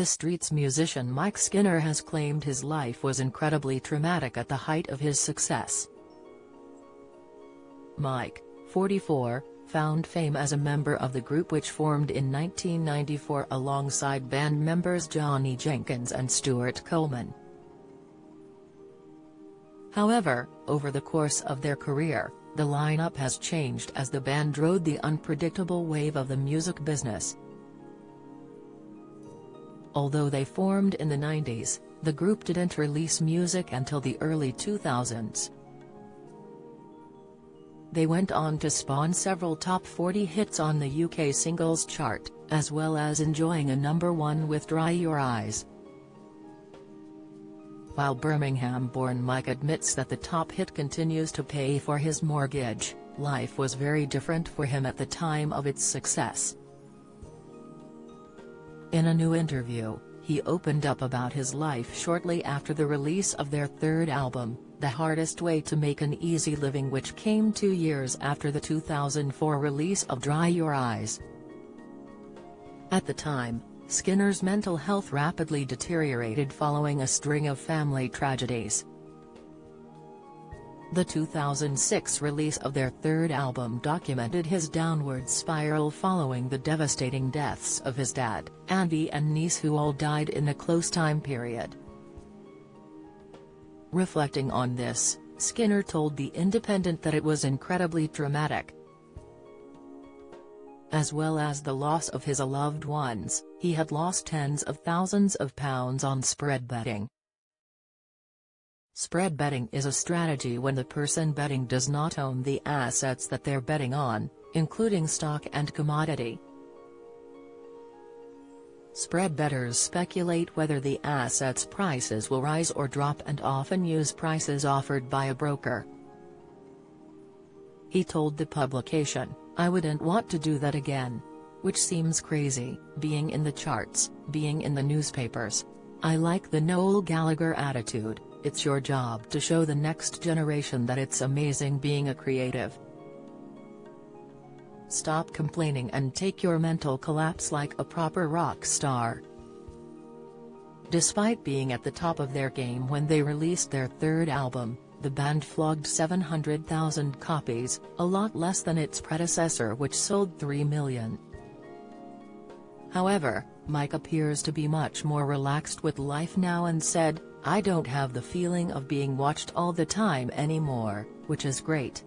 The Streets musician Mike Skinner has claimed his life was incredibly traumatic at the height of his success. Mike, 44, found fame as a member of the group which formed in 1994 alongside band members Johnny Jenkins and Stuart Coleman. However, over the course of their career, the lineup has changed as the band rode the unpredictable wave of the music business. Although they formed in the 90s, the group didn't release music until the early 2000s. They went on to spawn several top 40 hits on the UK singles chart, as well as enjoying a #1 with Dry Your Eyes. While Birmingham-born Mike admits that the top hit continues to pay for his mortgage, life was very different for him at the time of its success. In a new interview, he opened up about his life shortly after the release of their third album, The Hardest Way to Make an Easy Living, which came 2 years after the 2004 release of Dry Your Eyes. At the time, Skinner's mental health rapidly deteriorated following a string of family tragedies. The 2006 release of their third album documented his downward spiral following the devastating deaths of his dad, Andy and niece, who all died in a close time period. Reflecting on this, Skinner told The Independent that it was incredibly traumatic. As well as the loss of his loved ones, he had lost tens of thousands of pounds on spread betting. Spread betting is a strategy when the person betting does not own the assets that they're betting on, including stock and commodity. Spread bettors speculate whether the assets' prices will rise or drop and often use prices offered by a broker. He told the publication, "I wouldn't want to do that again. Which seems crazy, being in the charts, being in the newspapers. I like the Noel Gallagher attitude. It's your job to show the next generation that it's amazing being a creative. Stop complaining and take your mental collapse like a proper rock star." Despite being at the top of their game when they released their third album, the band flogged 700,000 copies, a lot less than its predecessor, which sold 3 million. However, Mike appears to be much more relaxed with life now and said, "I don't have the feeling of being watched all the time anymore, which is great.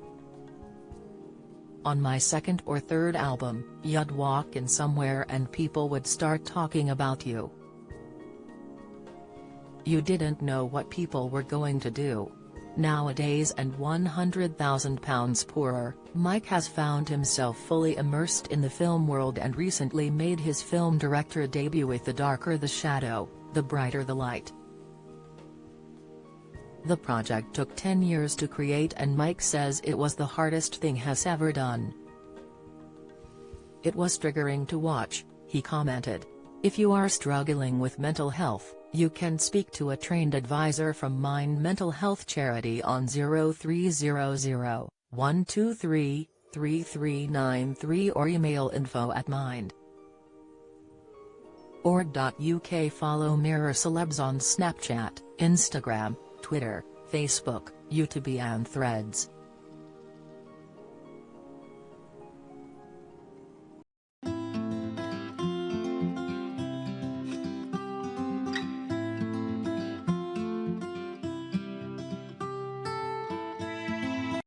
On my second or third album, you'd walk in somewhere and people would start talking about you. You didn't know what people were going to do. Nowadays, and £100,000 poorer, Mike has found himself fully immersed in the film world and recently made his film director debut with The Darker the Shadow, The Brighter the Light. The project took 10 years to create and Mike says it was the hardest thing he's ever done. "It was triggering to watch," he commented. "If you are struggling with mental health, you can speak to a trained advisor from Mind Mental Health Charity on 0300 123 3393 or email info@mind.org.uk. Follow Mirror Celebs on Snapchat, Instagram, Twitter, Facebook, YouTube and Threads.